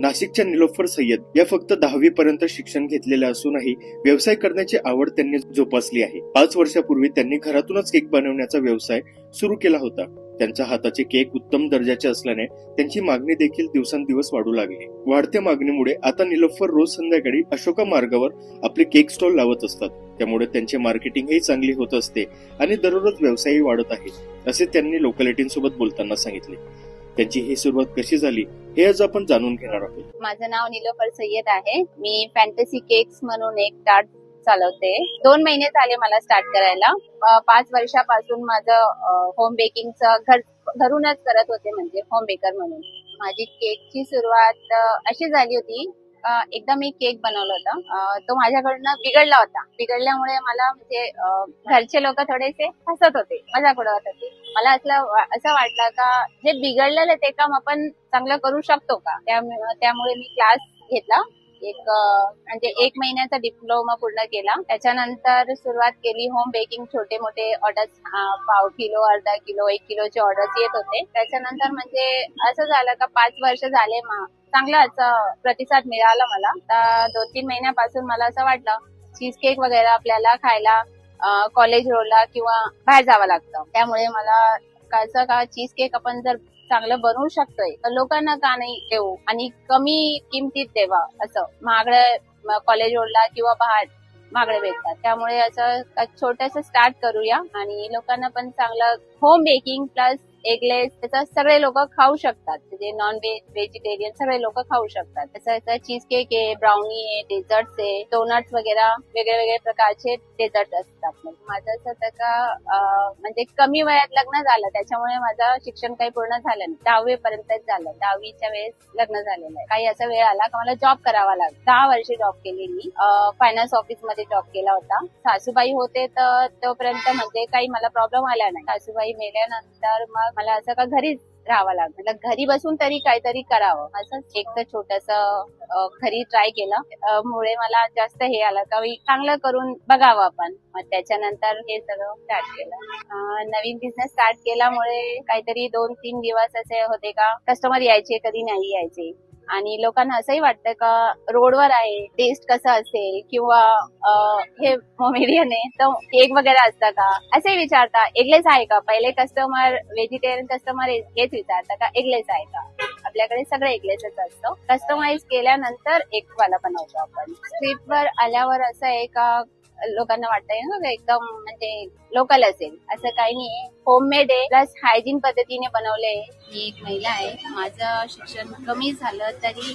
नाशिकच्या निलोफर सय्यद या फक्त 10वी पर्यंत शिक्षण घेतलेल्या असूनही व्यवसाय करण्याची आवड त्यांनी जोपासली आहे. 5 वर्षापूर्वी त्यांनी घरातूनच केक बनवण्याचा व्यवसाय सुरू केला होता. त्यांच्या हाताचे केक उत्तम दर्जाचे असल्याने त्यांची मागणी देखील दिवसेंदिवस वाढू लागली. वाढत्या मागणीमुळे आता निलोफर रोज संध्याकाळी अशोका मार्गावर आपले केक स्टॉल लावत असतात. त्यामुळे त्यांची मार्केटिंगही चांगली होत असते आणि दररोज व्यवसायही वाढत आहे, असे त्यांनी लोकॅलिटींसोबत बोलताना सांगितले. त्यांची ही सुरुवात कशी झाली हे आज आपण जाणून घेणार आहोत. माझं नाव निलोफर सय्यद आहे. मी फॅन्टसी केक्स म्हणून एक स्टार्ट चालवते. 2 महिने झाले मला स्टार्ट करायला. 5 वर्षापासून माझं होम बेकिंगचं घरूनच करत होते, म्हणजे होम बेकर म्हणून. माझी केकची सुरुवात अशी झाली होती. एकदा मी केक बनवला होता, तो माझ्याकडनं बिघडला होता. बिघडल्यामुळे मला म्हणजे घरचे लोक थोडेसे हसत होते, मजाक उडवत होते. मला असं वाटलं का जे बिघडलेलं ते काम आपण चांगलं करू शकतो का. त्यामुळे मी क्लास घेतला. म्हणजे 1 महिन्याचा डिप्लोमा पूर्ण केला. त्याच्यानंतर सुरुवात केली होम बेकिंग. छोटे मोठे ऑर्डर्स, पाव किलो, अर्धा किलो, 1 किलोचे ऑर्डर्स येत होते. त्याच्यानंतर म्हणजे असं झालं का 5 वर्ष झाले, चांगला असं प्रतिसाद मिळाला मला. 2-3 महिन्यापासून मला असं वाटलं चीज केक वगैरे आपल्याला खायला कॉलेज रोडला किंवा बाहेर जावं लागतं. त्यामुळे मला कसं का चीज केक आपण जर चांगलं बनवू शकतोय तर लोकांना का नाही देऊ आणि कमी किमतीत देवा. असं महागडं कॉलेज रोडला किंवा बाहेर महागडे भेटतात. त्यामुळे असं छोटंसं स्टार्ट करूया आणि लोकांना पण चांगलं होम बेकिंग प्लस एगलेस त्याचं सगळे लोक खाऊ शकतात. म्हणजे नॉन व्हेज, व्हेजिटेरियन सगळे लोक खाऊ शकतात. तसं चीज केक आहे, ब्राउनी आहे, डेझर्ट्स आहे, डोनट्स वगैरे वेगळे प्रकारचे डेझर्ट असतात. माझं असं होतं का म्हणजे कमी वयात लग्न झालं, त्याच्यामुळे माझं शिक्षण काही पूर्ण झालं नाही. 10वी पर्यंतच झालं. 10वीच्या वेळेस लग्न झालेलं आहे. काही असा वेळ आला का मला जॉब करावा लागला. 10 वर्ष जॉब केली मी. फायनान्स ऑफिस मध्ये जॉब केला होता. सासूबाई होते तर तोपर्यंत म्हणजे काही मला प्रॉब्लेम आला नाही. सासूबाई मेल्यानंतर मग मला असं का घरीच राहावं लागलं. घरी बसून तरी काहीतरी करावं, असं एकच छोटस घरी ट्राय केलं. मुळे मला जास्त हे आलं का चांगलं करून बघावं आपण. मग त्याच्यानंतर हे सगळं स्टार्ट केलं. नवीन बिझनेस स्टार्ट केल्यामुळे काहीतरी 2-3 दिवस असे होते का कस्टमर यायचे, कधी नाही यायचे. आणि लोकांना असंही वाटतं का रोडवर आहे, टेस्ट कसं असेल किंवा हे मोमेडियन आहे तर केक वगैरे असतं का असे विचारता. एगलेस आहे का. पहिले कस्टमर व्हेजिटेरियन कस्टमर हेच विचारता का एगलेस आहे का. आपल्याकडे सगळं एगलेसच असतं. कस्टमाइज केल्यानंतर एक वाला बनवतो आपण. स्ट्रीटवर आल्यावर असं आहे का लोकांना वाटतंय ना एकदम म्हणजे लोकल असेल, असं काही नाही. होममेड आहे प्लस हायजीन पद्धतीने बनवले. मी एक महिला आहे. माझं शिक्षण कमी झालं तरी